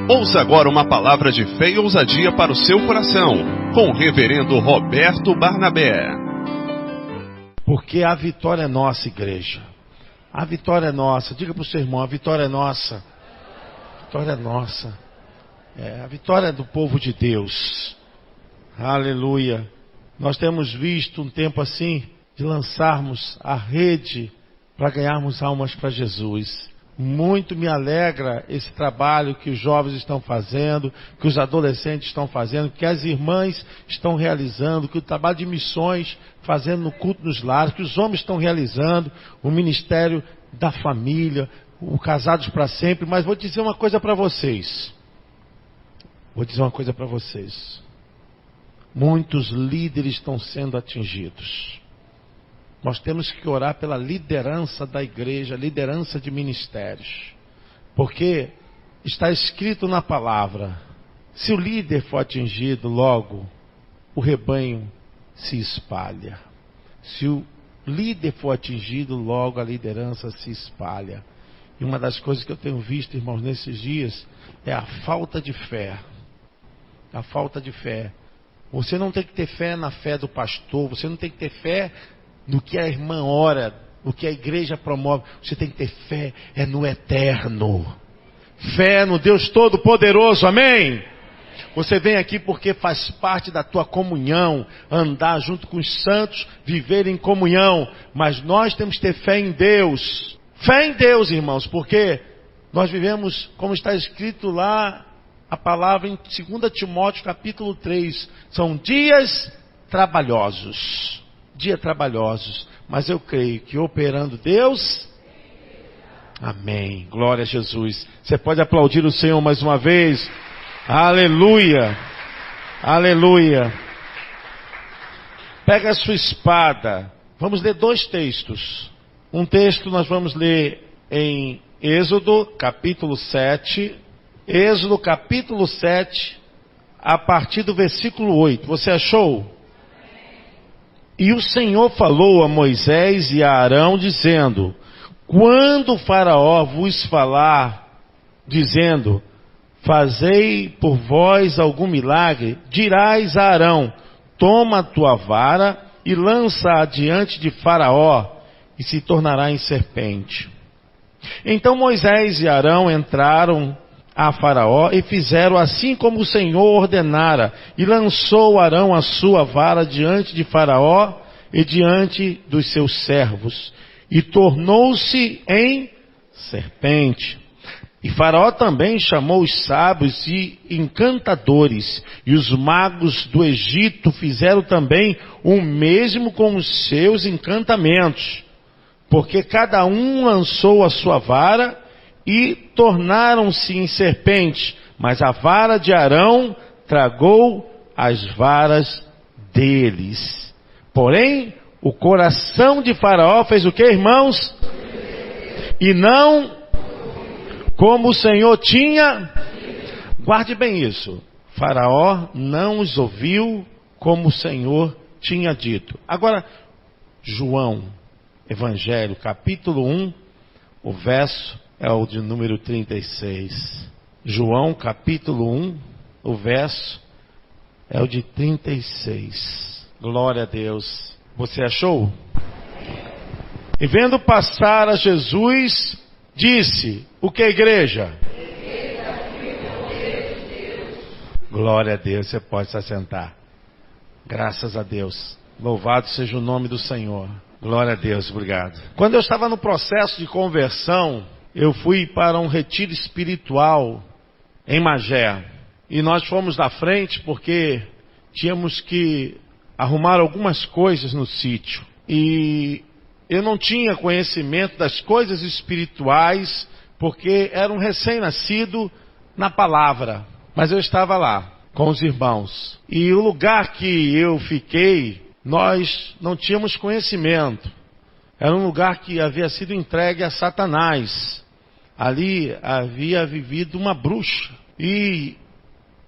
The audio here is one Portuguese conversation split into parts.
Ouça agora uma palavra de fé e ousadia para o seu coração, com o reverendo Roberto Barnabé. Porque a vitória é nossa, igreja. A vitória é nossa. Diga para o seu irmão, a vitória é nossa. A vitória é nossa. A vitória é do povo de Deus. Aleluia. Nós temos visto um tempo assim, de lançarmos a rede para ganharmos almas para Jesus. Muito me alegra esse trabalho que os jovens estão fazendo, que os adolescentes estão fazendo, que as irmãs estão realizando, que o trabalho de missões fazendo no culto nos lares, que os homens estão realizando, o ministério da família, o Casados para Sempre. Mas vou dizer uma coisa para vocês. Muitos líderes estão sendo atingidos. Nós temos que orar pela liderança da igreja, liderança de ministérios. Porque está escrito na palavra, se o líder for atingido, logo o rebanho se espalha. Se o líder for atingido, logo a liderança se espalha. E uma das coisas que eu tenho visto, irmãos, nesses dias, é a falta de fé. A falta de fé. Você não tem que ter fé na fé do pastor, você não tem que ter fé no que a irmã ora, no que a igreja promove. Você tem que ter fé no eterno. Fé no Deus Todo-Poderoso, amém? Você vem aqui porque faz parte da tua comunhão, andar junto com os santos, viver em comunhão. Mas nós temos que ter fé em Deus. Fé em Deus, irmãos, porque nós vivemos, como está escrito lá, a palavra em 2 Timóteo capítulo 3, são dias trabalhosos. Mas eu creio que operando Deus, amém, glória a Jesus. Você pode aplaudir o Senhor mais uma vez, aleluia, aleluia. Pega a sua espada, vamos ler 2 textos. Um texto nós vamos ler em Êxodo capítulo 7, a partir do versículo 8, você achou? E o Senhor falou a Moisés e a Arão, dizendo: quando o Faraó vos falar, dizendo, fazei por vós algum milagre, dirás a Arão, toma a tua vara e lança-a diante de Faraó, e se tornará em serpente. Então Moisés e Arão entraram a Faraó e fizeram assim como o Senhor ordenara, e lançou Arão a sua vara diante de Faraó e diante dos seus servos, e tornou-se em serpente. E Faraó também chamou os sábios e encantadores, e os magos do Egito fizeram também o mesmo com os seus encantamentos, porque cada um lançou a sua vara e tornaram-se em serpente, mas a vara de Arão tragou as varas deles. Porém, o coração de Faraó fez o que, irmãos? E não como o Senhor tinha. Guarde bem isso. Faraó não os ouviu como o Senhor tinha dito. Agora, João, Evangelho, capítulo 1, o verso é o de número 36. João, capítulo 1, o verso é o de 36. Glória a Deus. Você achou? E vendo passar a Jesus, disse, o que, igreja? Glória a Deus, você pode se assentar. Graças a Deus. Louvado seja o nome do Senhor. Glória a Deus, obrigado. Quando eu estava no processo de conversão, eu fui para um retiro espiritual em Magé. E nós fomos na frente porque tínhamos que arrumar algumas coisas no sítio. E eu não tinha conhecimento das coisas espirituais, porque era um recém-nascido na palavra. Mas eu estava lá com os irmãos. E o lugar que eu fiquei, nós não tínhamos conhecimento. Era um lugar que havia sido entregue a Satanás. Ali havia vivido uma bruxa. E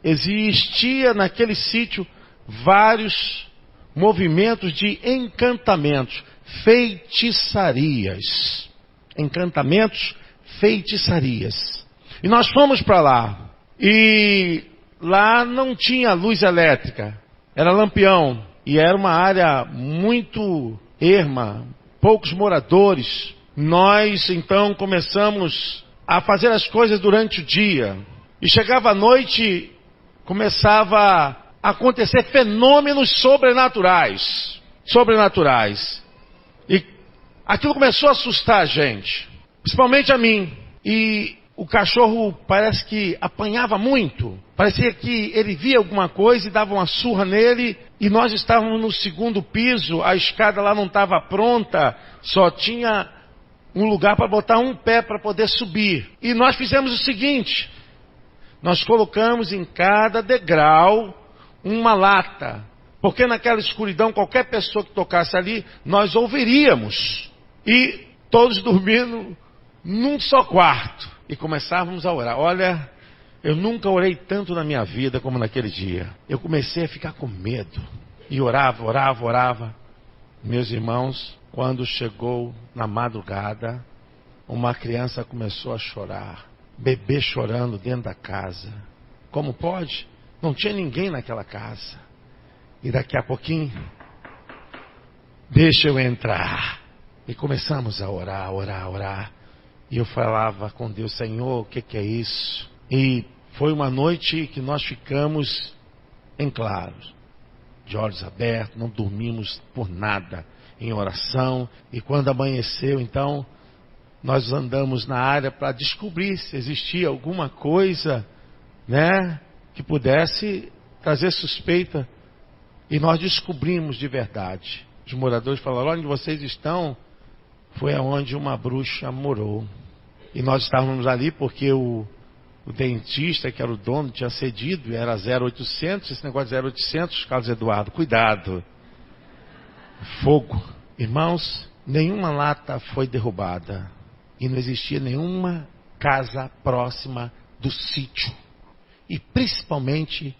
existia naquele sítio vários movimentos de encantamentos, feitiçarias. Encantamentos, feitiçarias. E nós fomos para lá. E lá não tinha luz elétrica, era lampião. E era uma área muito erma, poucos moradores. Nós então começamos a fazer as coisas durante o dia. E chegava a noite, começava a acontecer fenômenos sobrenaturais. E aquilo começou a assustar a gente, principalmente a mim. E o cachorro parece que apanhava muito. Parecia que ele via alguma coisa e dava uma surra nele. E nós estávamos no segundo piso, a escada lá não estava pronta, só tinha um lugar para botar um pé para poder subir. E nós fizemos o seguinte: nós colocamos em cada degrau uma lata, porque naquela escuridão qualquer pessoa que tocasse ali, nós ouviríamos. E todos dormindo num só quarto. E começávamos a orar. Olha, eu nunca orei tanto na minha vida como naquele dia. Eu comecei a ficar com medo. E orava. Meus irmãos, quando chegou na madrugada, uma criança começou a chorar. Bebê chorando dentro da casa. Como pode? Não tinha ninguém naquela casa. E daqui a pouquinho, deixa eu entrar. E começamos a orar. E eu falava com Deus: Senhor, o que é isso? E foi uma noite que nós ficamos em claro, de olhos abertos, não dormimos por nada, em oração. E quando amanheceu, então, nós andamos na área para descobrir se existia alguma coisa, né, que pudesse trazer suspeita. E nós descobrimos de verdade. Os moradores falaram: onde vocês estão foi aonde uma bruxa morou. E nós estávamos ali porque o dentista, que era o dono, tinha cedido, e era 0800, esse negócio de 0800, Carlos Eduardo, cuidado. Fogo. Irmãos, nenhuma lata foi derrubada. E não existia nenhuma casa próxima do sítio. E principalmente,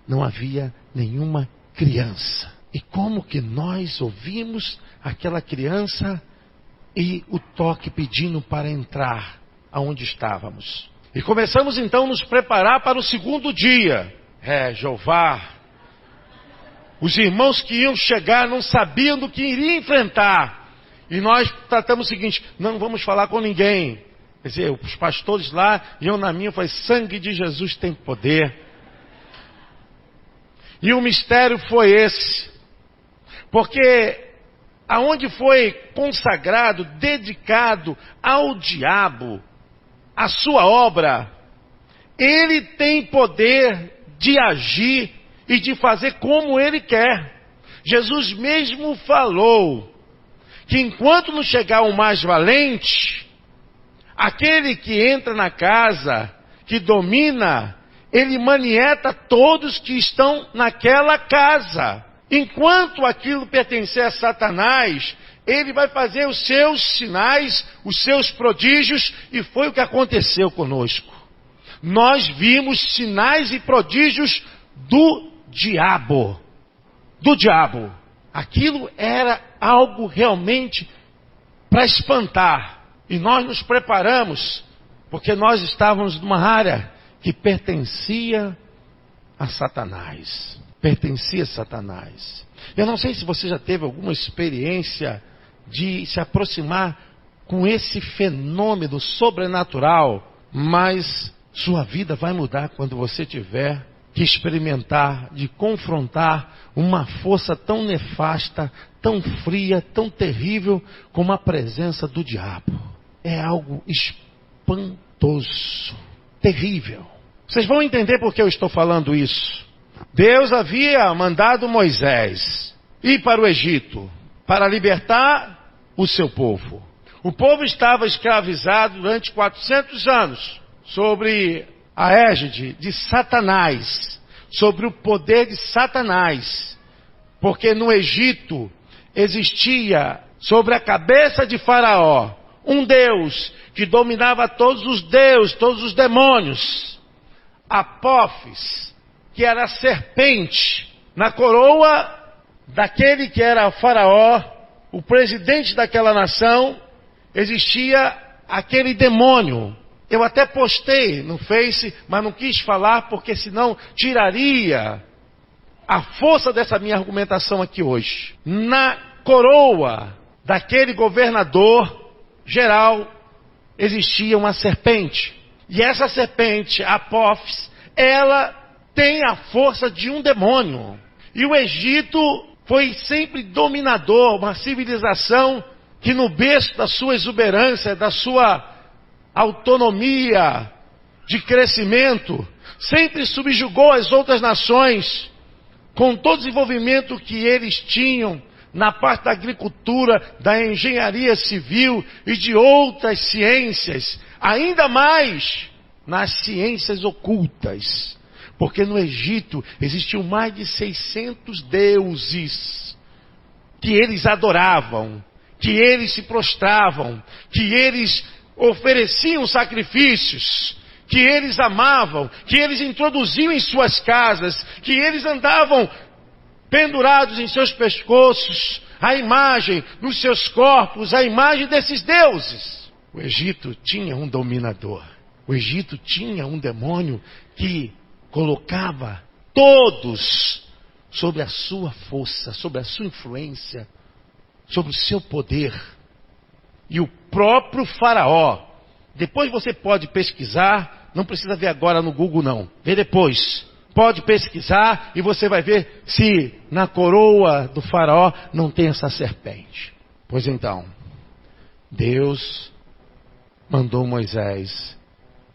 não havia nenhuma criança. E como que nós ouvimos aquela criança e o toque pedindo para entrar aonde estávamos? E começamos então a nos preparar para o segundo dia. Jeová, os irmãos que iam chegar não sabiam do que iria enfrentar. E nós tratamos o seguinte: não vamos falar com ninguém. Quer dizer, os pastores lá, e eu na minha, falei: sangue de Jesus tem poder. E o mistério foi esse. Porque aonde foi consagrado, dedicado ao diabo, a sua obra, ele tem poder de agir e de fazer como ele quer. Jesus mesmo falou que enquanto não chegar o mais valente, aquele que entra na casa, que domina, ele manieta todos que estão naquela casa. Enquanto aquilo pertencer a Satanás, ele vai fazer os seus sinais, os seus prodígios, e foi o que aconteceu conosco. Nós vimos sinais e prodígios do diabo. Aquilo era algo realmente para espantar. E nós nos preparamos, porque nós estávamos numa área que pertencia a Satanás. Eu não sei se você já teve alguma experiência de se aproximar com esse fenômeno sobrenatural, mas sua vida vai mudar quando você tiver que experimentar, de confrontar uma força tão nefasta, tão fria, tão terrível como a presença do diabo. É algo espantoso, terrível. Vocês vão entender por que eu estou falando isso. Deus havia mandado Moisés ir para o Egito para libertar o seu povo. O povo estava escravizado durante 400 anos sobre a égide de Satanás, sobre o poder de Satanás. Porque no Egito existia sobre a cabeça de Faraó um Deus que dominava todos os deuses, todos os demônios. Apófis, que era a serpente, na coroa daquele que era Faraó, o presidente daquela nação, existia aquele demônio. Eu até postei no Face, mas não quis falar porque senão tiraria a força dessa minha argumentação aqui hoje. Na coroa daquele governador geral existia uma serpente. E essa serpente, Apófis, ela tem a força de um demônio. E o Egito foi sempre dominador, uma civilização que no berço da sua exuberância, da sua autonomia de crescimento, sempre subjugou as outras nações, com todo o desenvolvimento que eles tinham na parte da agricultura, da engenharia civil e de outras ciências, ainda mais nas ciências ocultas. Porque no Egito existiam mais de 600 deuses que eles adoravam, que eles se prostravam, que eles ofereciam sacrifícios, que eles amavam, que eles introduziam em suas casas, que eles andavam pendurados em seus pescoços, a imagem nos seus corpos, a imagem desses deuses. O Egito tinha um dominador. O Egito tinha um demônio que colocava todos sob a sua força, sob a sua influência, sobre o seu poder. E o próprio Faraó, depois você pode pesquisar, não precisa ver agora no Google não, vê depois. Pode pesquisar e você vai ver se na coroa do Faraó não tem essa serpente. Pois então, Deus mandou Moisés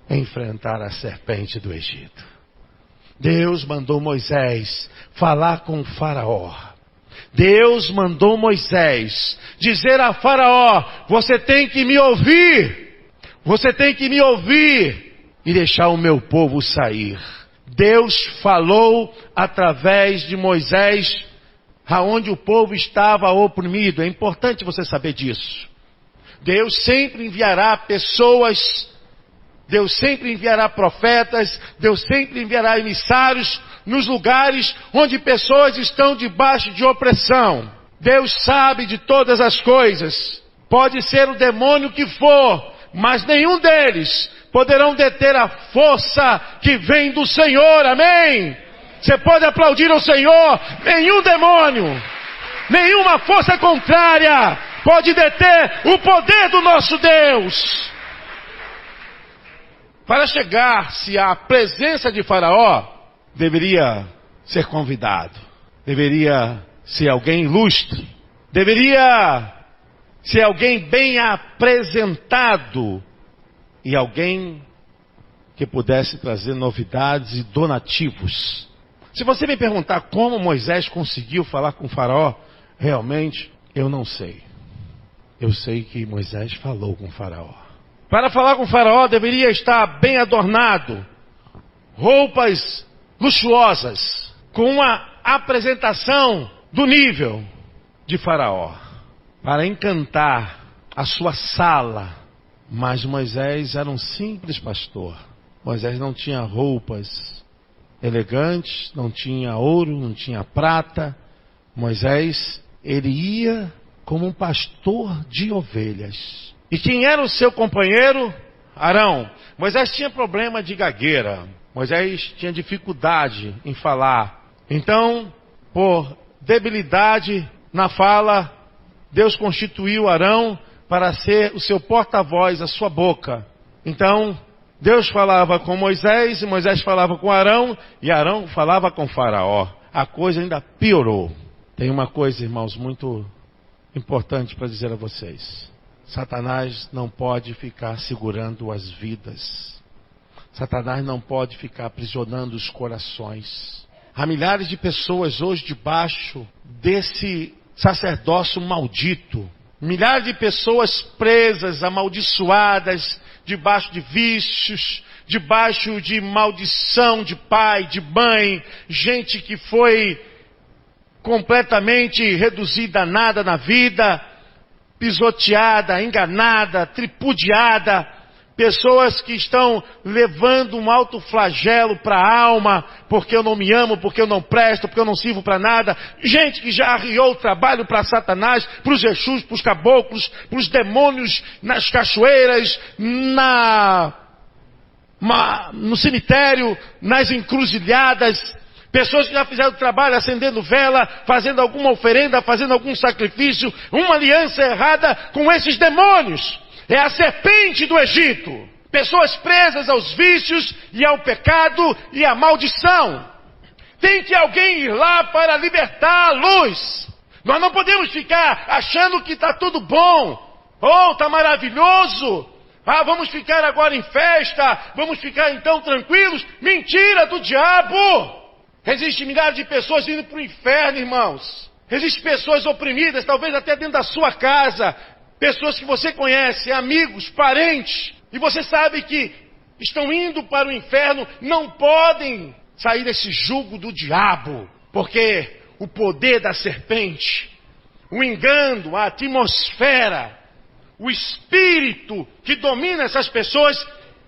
enfrentar a serpente do Egito. Deus mandou Moisés falar com o Faraó. Deus mandou Moisés dizer a Faraó: você tem que me ouvir. Você tem que me ouvir e deixar o meu povo sair. Deus falou através de Moisés, aonde o povo estava oprimido. É importante você saber disso. Deus sempre enviará pessoas, Deus sempre enviará profetas, Deus sempre enviará emissários nos lugares onde pessoas estão debaixo de opressão. Deus sabe de todas as coisas. Pode ser o demônio que for, mas nenhum deles poderão deter a força que vem do Senhor. Amém? Você pode aplaudir ao Senhor. Nenhum demônio, nenhuma força contrária pode deter o poder do nosso Deus. Para chegar-se à presença de Faraó, deveria ser convidado. Deveria ser alguém ilustre. Deveria ser alguém bem apresentado. E alguém que pudesse trazer novidades e donativos. Se você me perguntar como Moisés conseguiu falar com o Faraó, realmente eu não sei. Eu sei que Moisés falou com o Faraó. Para falar com o Faraó deveria estar bem adornado, roupas luxuosas, com uma apresentação do nível de Faraó, para encantar a sua sala. Mas Moisés era um simples pastor. Moisés não tinha roupas elegantes, não tinha ouro, não tinha prata. Moisés, ele ia como um pastor de ovelhas. E quem era o seu companheiro? Arão. Moisés tinha problema de gagueira. Moisés tinha dificuldade em falar. Então, por debilidade na fala, Deus constituiu Arão para ser o seu porta-voz, a sua boca. Então, Deus falava com Moisés, e Moisés falava com Arão, e Arão falava com Faraó. A coisa ainda piorou. Tem uma coisa, irmãos, muito importante para dizer a vocês. Satanás não pode ficar segurando as vidas. Satanás não pode ficar aprisionando os corações. Há milhares de pessoas hoje debaixo desse sacerdócio maldito. Milhares de pessoas presas, amaldiçoadas, debaixo de vícios, debaixo de maldição de pai, de mãe, gente que foi completamente reduzida a nada na vida, pisoteada, enganada, tripudiada, pessoas que estão levando um alto flagelo para a alma, porque eu não me amo, porque eu não presto, porque eu não sirvo para nada. Gente que já arriou o trabalho para Satanás, para os Exus, para os caboclos, para os demônios nas cachoeiras, na no cemitério, nas encruzilhadas, pessoas que já fizeram trabalho acendendo vela, fazendo alguma oferenda, fazendo algum sacrifício, uma aliança errada com esses demônios. É a serpente do Egito. Pessoas presas aos vícios e ao pecado e à maldição. Tem que alguém ir lá para libertar a luz. Nós não podemos ficar achando que está tudo bom. Oh, está maravilhoso. Ah, vamos ficar agora em festa. Vamos ficar então tranquilos. Mentira do diabo. Existem milhares de pessoas indo para o inferno, irmãos. Existem pessoas oprimidas, talvez até dentro da sua casa. Pessoas que você conhece, amigos, parentes. E você sabe que estão indo para o inferno, não podem sair desse jugo do diabo. Porque o poder da serpente, o engano, a atmosfera, o espírito que domina essas pessoas,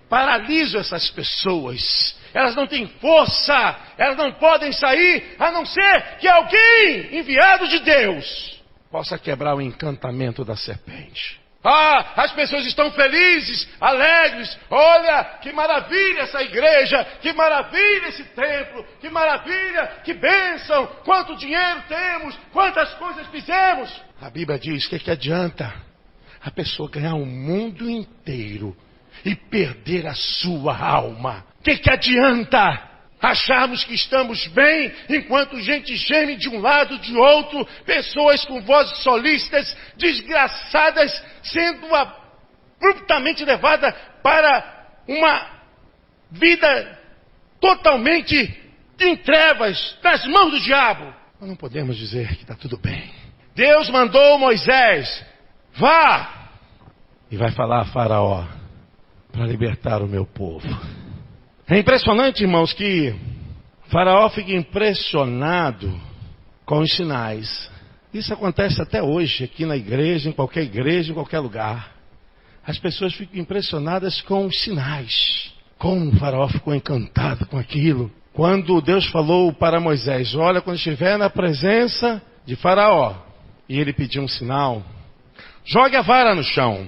paralisa essas pessoas. Elas não têm força, elas não podem sair, a não ser que alguém enviado de Deus possa quebrar o encantamento da serpente. Ah, as pessoas estão felizes, alegres. Olha, que maravilha essa igreja, que maravilha esse templo, que maravilha, que bênção, quanto dinheiro temos, quantas coisas fizemos. A Bíblia diz que adianta a pessoa ganhar o mundo inteiro e perder a sua alma. Que adianta acharmos que estamos bem, enquanto gente geme de um lado, de outro, pessoas com vozes solícitas, desgraçadas, sendo abruptamente levadas para uma vida totalmente em trevas, nas mãos do diabo. Nós não podemos dizer que está tudo bem. Deus mandou Moisés, vá, e vai falar a Faraó, para libertar o meu povo. É impressionante, irmãos, que Faraó fica impressionado com os sinais. Isso acontece até hoje, aqui na igreja, em qualquer lugar. As pessoas ficam impressionadas com os sinais. Como o Faraó ficou encantado com aquilo. Quando Deus falou para Moisés, olha, quando estiver na presença de Faraó, e ele pediu um sinal, jogue a vara no chão.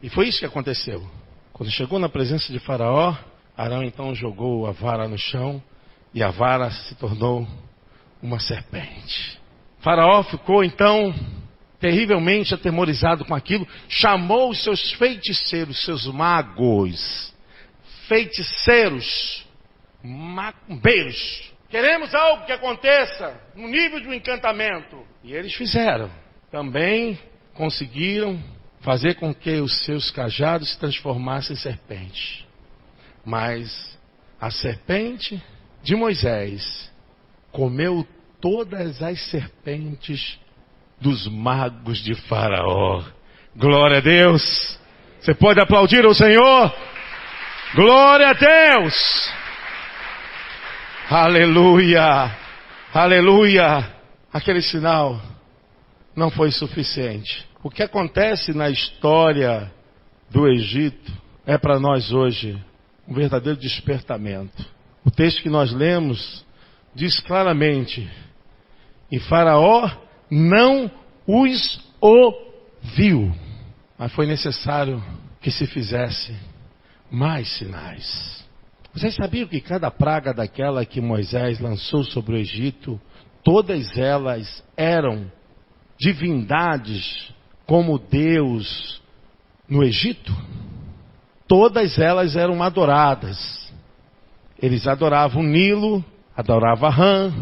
E foi isso que aconteceu. Quando chegou na presença de Faraó, Arão então jogou a vara no chão e a vara se tornou uma serpente. Faraó ficou então terrivelmente atemorizado com aquilo, chamou os seus feiticeiros, seus magos, feiticeiros, macumbeiros. Queremos algo que aconteça no nível de um encantamento. E eles fizeram. Também conseguiram fazer com que os seus cajados se transformassem em serpente. Mas a serpente de Moisés comeu todas as serpentes dos magos de Faraó. Glória a Deus! Você pode aplaudir ao Senhor? Glória a Deus! Aleluia! Aleluia! Aquele sinal não foi suficiente. O que acontece na história do Egito é para nós hoje um verdadeiro despertamento. O texto que nós lemos diz claramente: e Faraó não os ouviu. Mas foi necessário que se fizesse mais sinais. Vocês sabiam que cada praga daquela que Moisés lançou sobre o Egito, todas elas eram divindades como Deus no Egito? Todas elas eram adoradas. Eles adoravam o Nilo, adoravam Rã,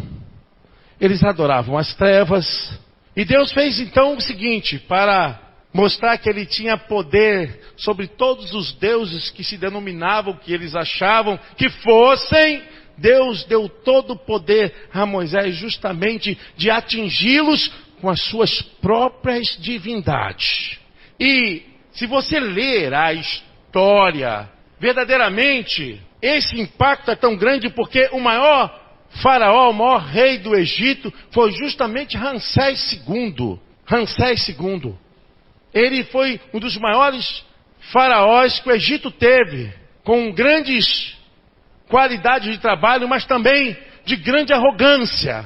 eles adoravam as trevas. E Deus fez então o seguinte, para mostrar que ele tinha poder sobre todos os deuses que se denominavam, que eles achavam que fossem. Deus deu todo o poder a Moisés justamente de atingi-los com as suas próprias divindades. E se você ler a história, verdadeiramente, esse impacto é tão grande porque o maior faraó, o maior rei do Egito, foi justamente Ramsés II. Ramsés II. Ele foi um dos maiores faraós que o Egito teve, com grandes qualidades de trabalho, mas também de grande arrogância.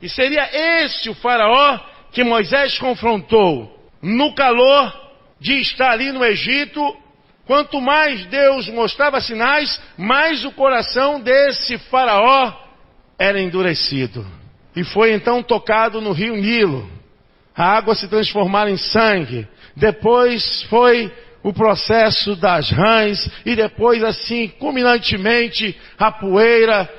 E seria esse o faraó que Moisés confrontou no calor de estar ali no Egito, Quanto mais Deus mostrava sinais, mais o coração desse faraó era endurecido. E foi então tocado no rio Nilo. A água se transformara em sangue. Depois foi o processo das rãs. E depois assim, culminantemente, a poeira.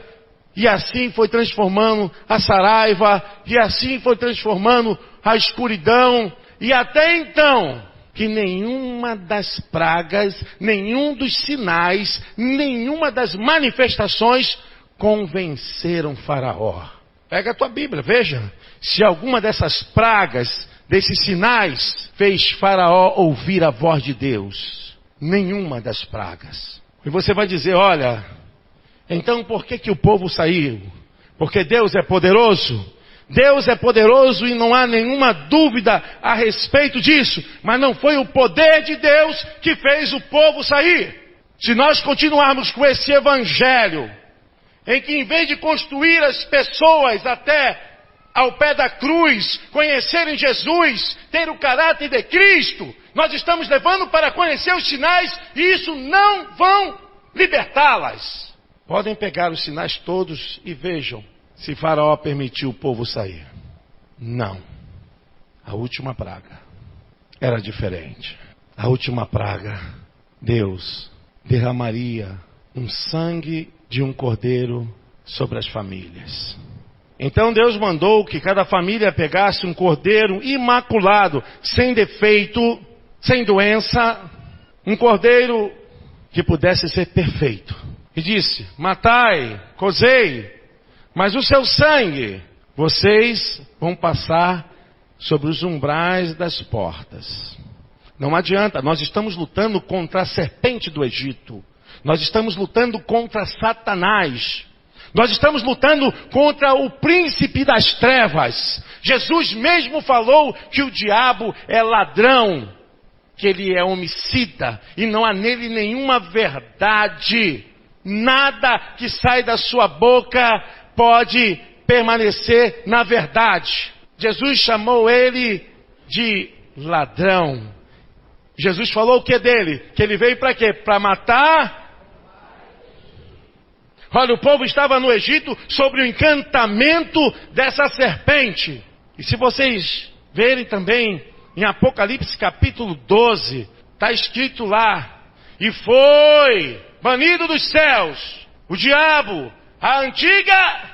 E assim foi transformando a saraiva. E assim foi transformando a escuridão. E até então, que nenhuma das pragas, nenhum dos sinais, nenhuma das manifestações convenceram Faraó. Pega a tua Bíblia, veja. Se alguma dessas pragas, desses sinais, fez Faraó ouvir a voz de Deus. Nenhuma das pragas. E você vai dizer, olha, então por que o povo saiu? Porque Deus é poderoso? Deus é poderoso e não há nenhuma dúvida a respeito disso. Mas não foi o poder de Deus que fez o povo sair. Se nós continuarmos com esse evangelho, em que em vez de construir as pessoas até ao pé da cruz, conhecerem Jesus, ter o caráter de Cristo, nós estamos levando para conhecer os sinais e isso não vão libertá-las. Podem pegar os sinais todos e vejam se Faraó permitiu o povo sair. Não. A última praga era diferente. A última praga, Deus derramaria um sangue de um cordeiro sobre as famílias. Então Deus mandou que cada família pegasse um cordeiro imaculado, sem defeito, sem doença, um cordeiro que pudesse ser perfeito. E disse, matai, cozei, mas o seu sangue, vocês vão passar sobre os umbrais das portas. Não adianta, nós estamos lutando contra a serpente do Egito. Nós estamos lutando contra Satanás. Nós estamos lutando contra o príncipe das trevas. Jesus mesmo falou que o diabo é ladrão, que ele é homicida e não há nele nenhuma verdade. Nada que sai da sua boca pode permanecer na verdade. Jesus chamou ele de ladrão. Jesus falou o que dele? Que ele veio para quê? Para matar. Olha, o povo estava no Egito sobre o encantamento dessa serpente. E se vocês verem também em Apocalipse capítulo 12, está escrito lá, e foi banido dos céus o diabo, a antiga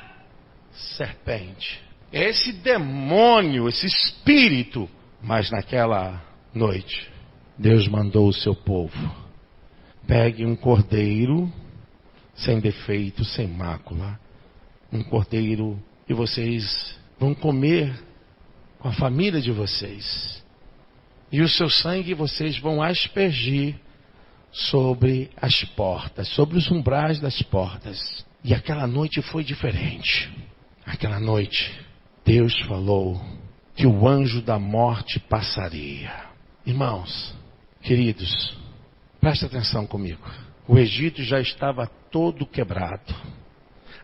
serpente. Esse demônio, esse espírito. Mas naquela noite, Deus mandou o seu povo. Pegue um cordeiro sem defeito, sem mácula. Um cordeiro e vocês vão comer com a família de vocês. E o seu sangue vocês vão aspergir sobre as portas, sobre os umbrais das portas. E aquela noite foi diferente. Aquela noite, Deus falou que o anjo da morte passaria. Irmãos, queridos, presta atenção comigo. O Egito já estava todo quebrado.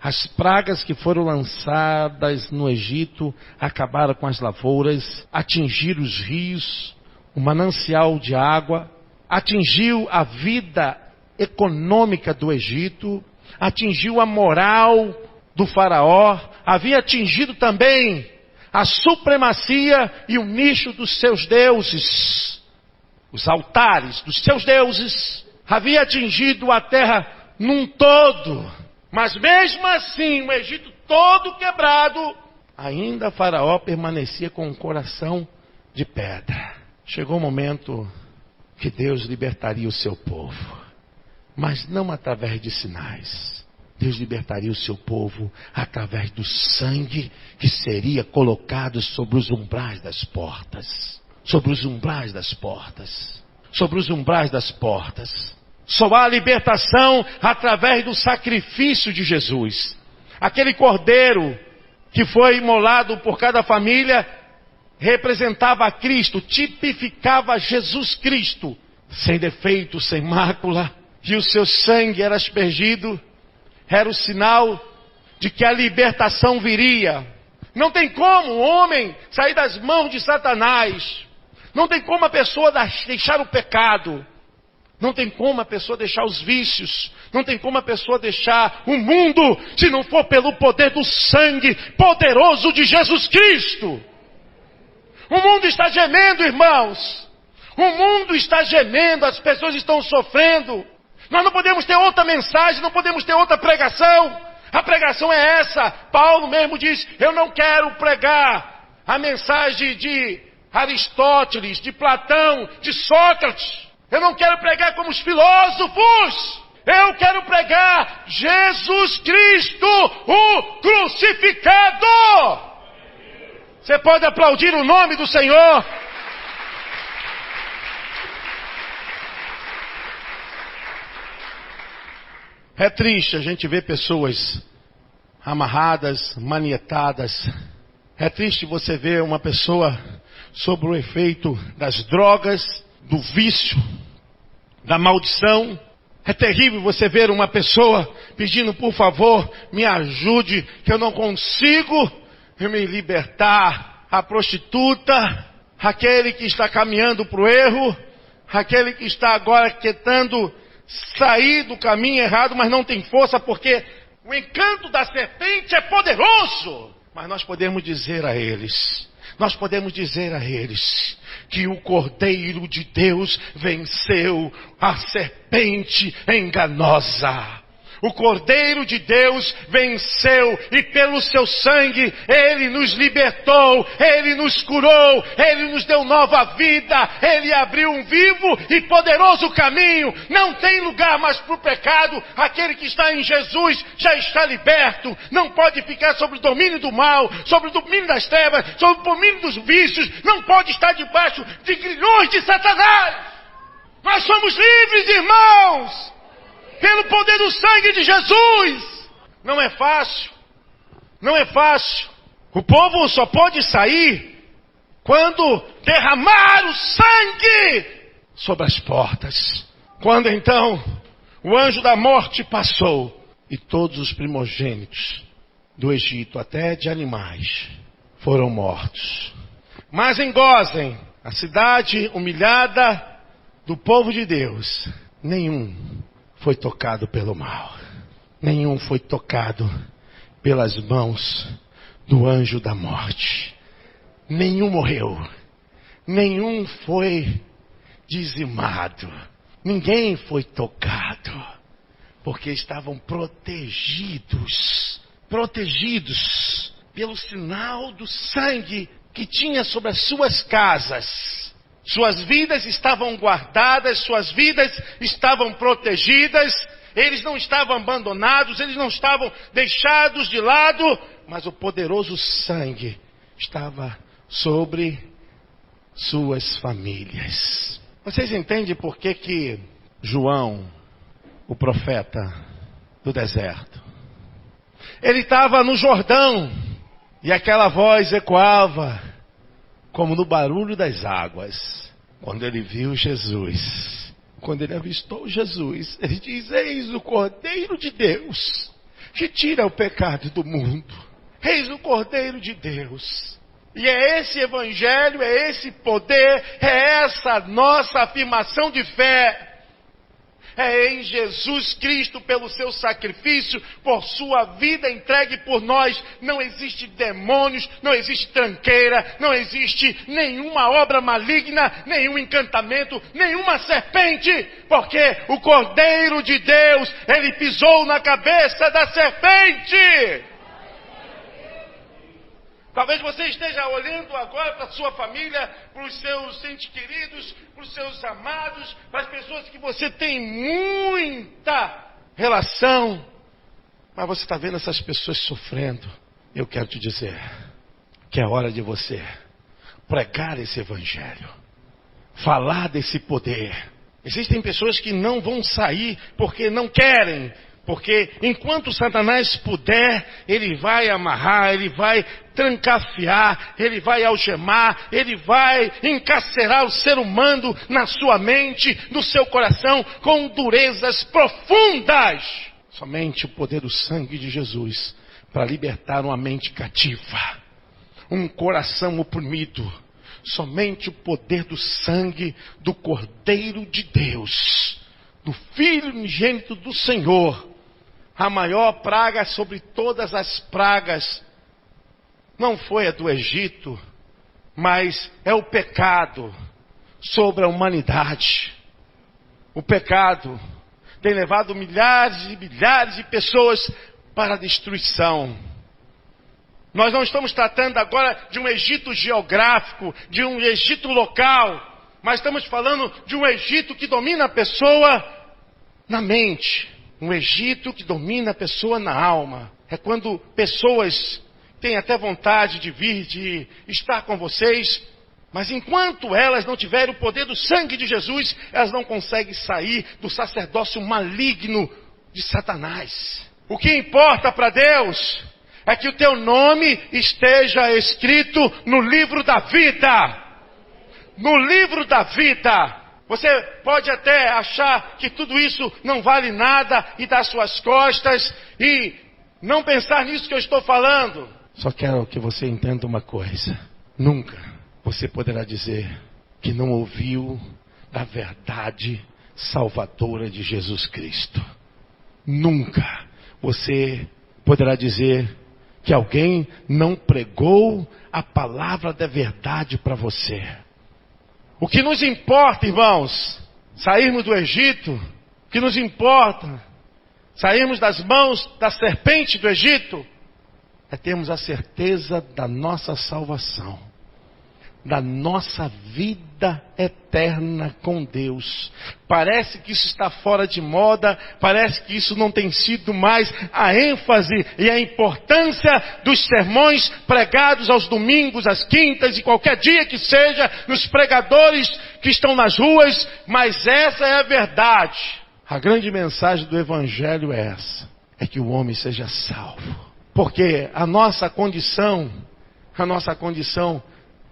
As pragas que foram lançadas no Egito acabaram com as lavouras, atingiram os rios, o manancial de água, atingiu a vida econômica do Egito, atingiu a moral do faraó, havia atingido também a supremacia e o nicho dos seus deuses, os altares dos seus deuses, havia atingido a terra num todo, mas mesmo assim, o Egito todo quebrado, ainda Faraó permanecia com um coração de pedra. Chegou o momento que Deus libertaria o seu povo, mas não através de sinais. Deus libertaria o seu povo através do sangue que seria colocado sobre os umbrais das portas. Sobre os umbrais das portas. Sobre os umbrais das portas. Só há libertação através do sacrifício de Jesus. Aquele cordeiro que foi imolado por cada família representava a Cristo, tipificava Jesus Cristo, sem defeito, sem mácula, e o seu sangue era aspergido, era o sinal de que a libertação viria. Não tem como o homem sair das mãos de Satanás, não tem como a pessoa deixar o pecado. Não tem como a pessoa deixar os vícios. Não tem como a pessoa deixar o mundo, se não for pelo poder do sangue poderoso de Jesus Cristo. O mundo está gemendo, irmãos. O mundo está gemendo, as pessoas estão sofrendo. Nós não podemos ter outra mensagem, não podemos ter outra pregação. A pregação é essa. Paulo mesmo diz, eu não quero pregar a mensagem de Aristóteles, de Platão, de Sócrates. Eu não quero pregar como os filósofos. Eu quero pregar Jesus Cristo, o crucificado. Você pode aplaudir o nome do Senhor? É triste a gente ver pessoas amarradas, manietadas. É triste você ver uma pessoa sob o efeito das drogas, do vício, da maldição. É terrível você ver uma pessoa pedindo, por favor, me ajude, que eu não consigo me libertar. A prostituta, aquele que está caminhando para o erro, aquele que está agora tentando sair do caminho errado, mas não tem força, porque o encanto da serpente é poderoso. Mas nós podemos dizer a eles, que o Cordeiro de Deus venceu a serpente enganosa. O Cordeiro de Deus venceu e pelo seu sangue Ele nos libertou, Ele nos curou, Ele nos deu nova vida, Ele abriu um vivo e poderoso caminho. Não tem lugar mais para o pecado. Aquele que está em Jesus já está liberto. Não pode ficar sob o domínio do mal, sob o domínio das trevas, sob o domínio dos vícios. Não pode estar debaixo de grilhões de Satanás. Nós somos livres, irmãos, pelo poder do sangue de Jesus. Não é fácil. Não é fácil. O povo só pode sair quando derramar o sangue sobre as portas. Quando então o anjo da morte passou e todos os primogênitos do Egito, até de animais, foram mortos. Mas em Gósen, a cidade humilhada do povo de Deus, nenhum foi tocado pelo mal. Nenhum foi tocado pelas mãos do anjo da morte. Nenhum morreu. Nenhum foi dizimado. Ninguém foi tocado. Porque estavam protegidos. Protegidos pelo sinal do sangue que tinha sobre as suas casas. Suas vidas estavam guardadas, suas vidas estavam protegidas, eles não estavam abandonados, eles não estavam deixados de lado, mas o poderoso sangue estava sobre suas famílias. Vocês entendem por que João, o profeta do deserto, ele estava no Jordão e aquela voz ecoava como no barulho das águas. Quando ele viu Jesus, quando ele avistou Jesus, ele diz, eis o Cordeiro de Deus, que tira o pecado do mundo. Eis o Cordeiro de Deus. E é esse evangelho, é esse poder, é essa nossa afirmação de fé. É em Jesus Cristo, pelo seu sacrifício, por sua vida entregue por nós. Não existe demônios, não existe tranqueira, não existe nenhuma obra maligna, nenhum encantamento, nenhuma serpente. Porque o Cordeiro de Deus, Ele pisou na cabeça da serpente. Talvez você esteja olhando agora para a sua família, para os seus entes queridos, para os seus amados, para as pessoas que você tem muita relação. Mas você está vendo essas pessoas sofrendo. Eu quero te dizer que é hora de você pregar esse evangelho. Falar desse poder. Existem pessoas que não vão sair porque não querem. Porque enquanto Satanás puder, ele vai amarrar, ele vai trancafiar, ele vai algemar, ele vai encarcerar o ser humano na sua mente, no seu coração, com durezas profundas. Somente o poder do sangue de Jesus para libertar uma mente cativa, um coração oprimido. Somente o poder do sangue do Cordeiro de Deus do Filho unigênito do Senhor, a maior praga sobre todas as pragas, não foi a do Egito, mas é o pecado sobre a humanidade. O pecado tem levado milhares e milhares de pessoas para a destruição. Nós não estamos tratando agora de um Egito geográfico, de um Egito local, mas estamos falando de um Egito que domina a pessoa na mente. Um Egito que domina a pessoa na alma. É quando pessoas têm até vontade de vir, de estar com vocês, mas enquanto elas não tiverem o poder do sangue de Jesus, elas não conseguem sair do sacerdócio maligno de Satanás. O que importa para Deus é que o teu nome esteja escrito no livro da vida. No livro da vida. Você pode até achar que tudo isso não vale nada e dar suas costas e não pensar nisso que eu estou falando. Só quero que você entenda uma coisa. Nunca você poderá dizer que não ouviu da verdade salvadora de Jesus Cristo. Nunca você poderá dizer que alguém não pregou a palavra da verdade para você. O que nos importa, irmãos, sairmos do Egito, o que nos importa, sairmos das mãos da serpente do Egito, é termos a certeza da nossa salvação, da nossa vida eterna com Deus. Parece que isso está fora de moda, parece que isso não tem sido mais a ênfase e a importância dos sermões pregados aos domingos, às quintas e qualquer dia que seja, nos pregadores que estão nas ruas, mas essa é a verdade. A grande mensagem do Evangelho é essa, é que o homem seja salvo. Porque a nossa condição,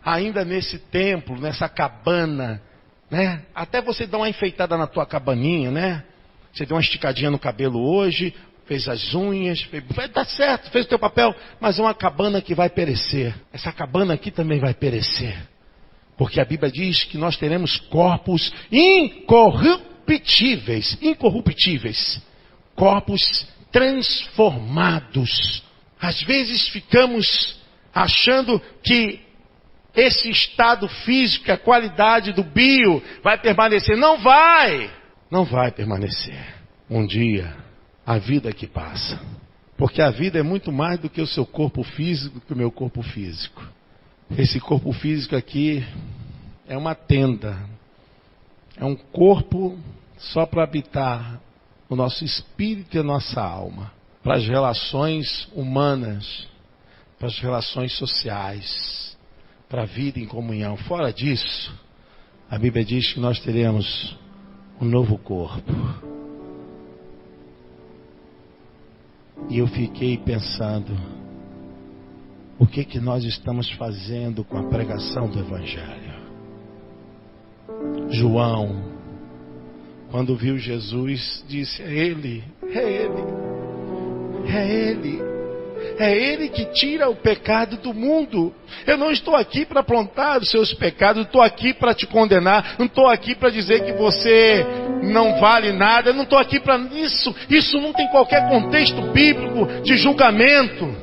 ainda nesse templo, nessa cabana, né? Até você dá uma enfeitada na tua cabaninha, né? Você deu uma esticadinha no cabelo hoje, fez as unhas, tá certo, fez o teu papel, mas é uma cabana que vai perecer. Essa cabana aqui também vai perecer. Porque a Bíblia diz que nós teremos corpos incorruptíveis, corpos transformados. Às vezes ficamos achando que esse estado físico, a qualidade do bio vai permanecer. Não vai permanecer. Um dia, a vida que passa. Porque a vida é muito mais do que o seu corpo físico, do que o meu corpo físico. Esse corpo físico aqui é uma tenda. É um corpo só para habitar o nosso espírito e a nossa alma. Para as relações humanas, para as relações sociais, para a vida em comunhão. Fora disso, a Bíblia diz que nós teremos um novo corpo. E eu fiquei pensando, o que nós estamos fazendo com a pregação do Evangelho? João, quando viu Jesus, disse, é Ele que tira o pecado do mundo. Eu não estou aqui para apontar os seus pecados, não estou aqui para te condenar, não estou aqui para dizer que você não vale nada, eu não estou aqui para isso. Isso não tem qualquer contexto bíblico de julgamento.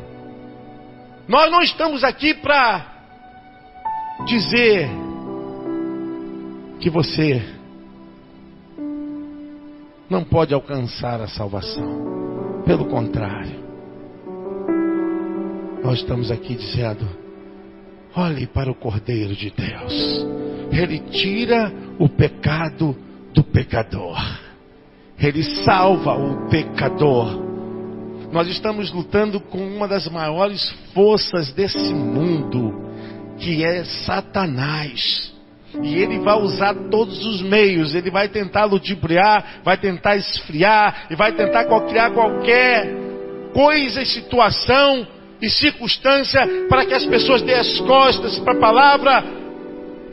Nós não estamos aqui para dizer que você não pode alcançar a salvação. Pelo contrário, nós estamos aqui dizendo, olhe para o Cordeiro de Deus. Ele tira o pecado do pecador. Ele salva o pecador. Nós estamos lutando com uma das maiores forças desse mundo, que é Satanás. E ele vai usar todos os meios. Ele vai tentar ludibriar, vai tentar esfriar, e vai tentar criar qualquer coisa e situação e circunstância para que as pessoas dêem as costas para a palavra.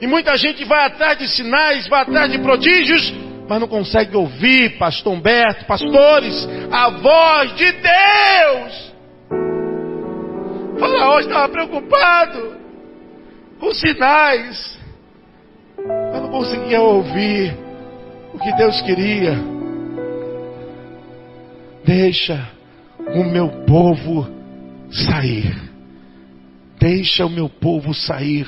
E muita gente vai atrás de sinais, vai atrás de prodígios, mas não consegue ouvir, pastor Humberto, pastores, a voz de Deus. Faraó estava preocupado com sinais, mas não conseguia ouvir o que Deus queria. deixa o meu povo sair. Deixa o meu povo sair.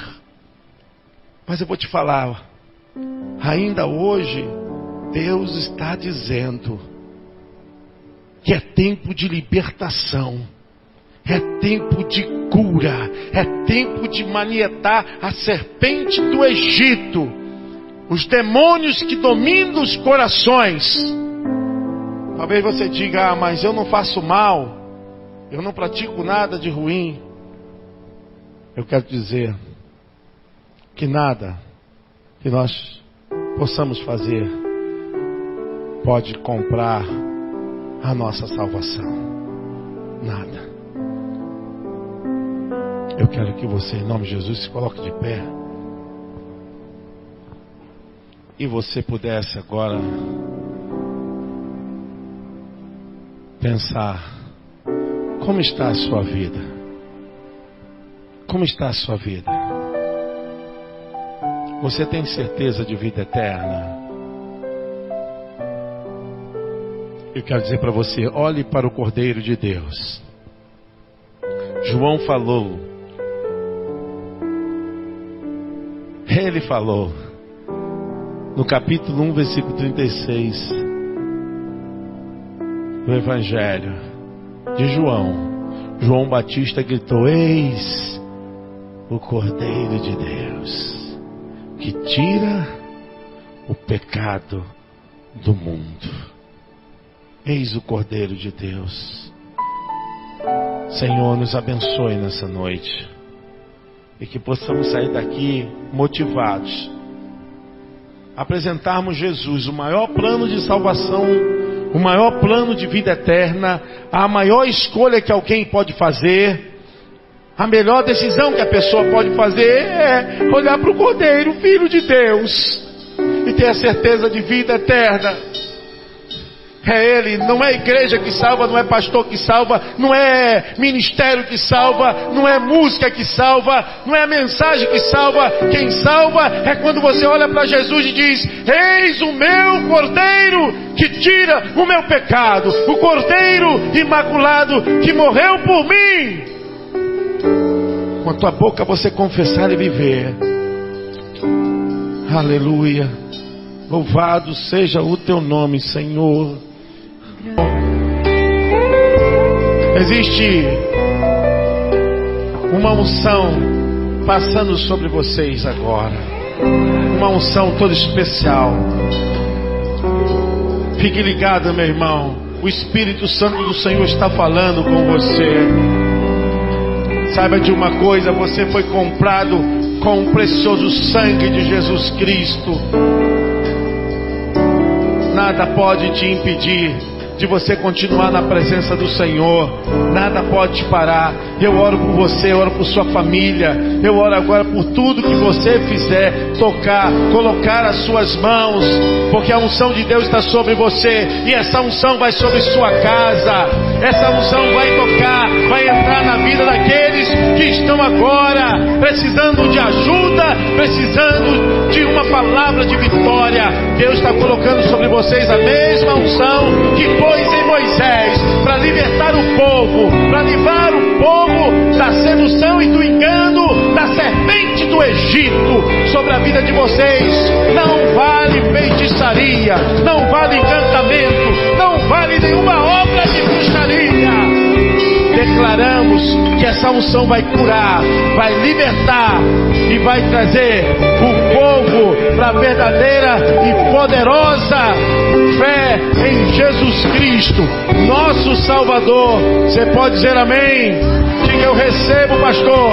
Mas eu vou te falar, ainda hoje, Deus está dizendo que é tempo de libertação, é tempo de cura, é tempo de manietar a serpente do Egito, os demônios que dominam os corações. Talvez você diga, mas eu não faço mal, eu não pratico nada de ruim. Eu quero dizer que nada que nós possamos fazer pode comprar a nossa salvação. Nada. Eu quero que você, em nome de Jesus, se coloque de pé. E você pudesse agora pensar, como está a sua vida? Como está a sua vida? Você tem certeza de vida eterna? Eu quero dizer para você, olhe para o Cordeiro de Deus. João falou. Ele falou. No capítulo 1, versículo 36. Do Evangelho de João. João Batista gritou, eis o Cordeiro de Deus, que tira o pecado do mundo. Eis o Cordeiro de Deus. Senhor, nos abençoe nessa noite. E que possamos sair daqui motivados. Apresentarmos Jesus, o maior plano de salvação, o maior plano de vida eterna, a maior escolha que alguém pode fazer. A melhor decisão que a pessoa pode fazer é olhar para o Cordeiro, Filho de Deus, e ter a certeza de vida eterna. É Ele, não é a igreja que salva, não é pastor que salva, não é ministério que salva, não é música que salva, não é a mensagem que salva. Quem salva é quando você olha para Jesus e diz, eis o meu Cordeiro que tira o meu pecado, o Cordeiro imaculado que morreu por mim. Com a tua boca você confessar e viver. Aleluia. Louvado seja o teu nome, Senhor. Existe uma unção passando sobre vocês agora. Uma unção toda especial. Fique ligado, meu irmão. O Espírito Santo do Senhor está falando com você. Saiba de uma coisa, você foi comprado com o precioso sangue de Jesus Cristo. Nada pode te impedir de você continuar na presença do Senhor. Nada pode te parar. Eu oro por você, eu oro por sua família. Eu oro agora por tudo que você fizer, tocar, colocar as suas mãos, porque a unção de Deus está sobre você, e essa unção vai sobre sua casa. Essa unção vai tocar, vai entrar na vida daqueles que estão agora precisando de ajuda, precisando de uma palavra de vitória. Deus está colocando sobre vocês a mesma unção que pôs em Moisés para libertar o povo, para livrar o povo da sedução e do engano da serpente do Egito sobre a vida de vocês. Não vale feitiçaria, não vale encantamento, não vale nenhuma obra de bruxaria. Declaramos que essa unção vai curar, vai libertar e vai trazer o povo para a verdadeira e poderosa fé em Jesus Cristo, nosso Salvador. Você pode dizer amém? Diga, eu recebo, pastor.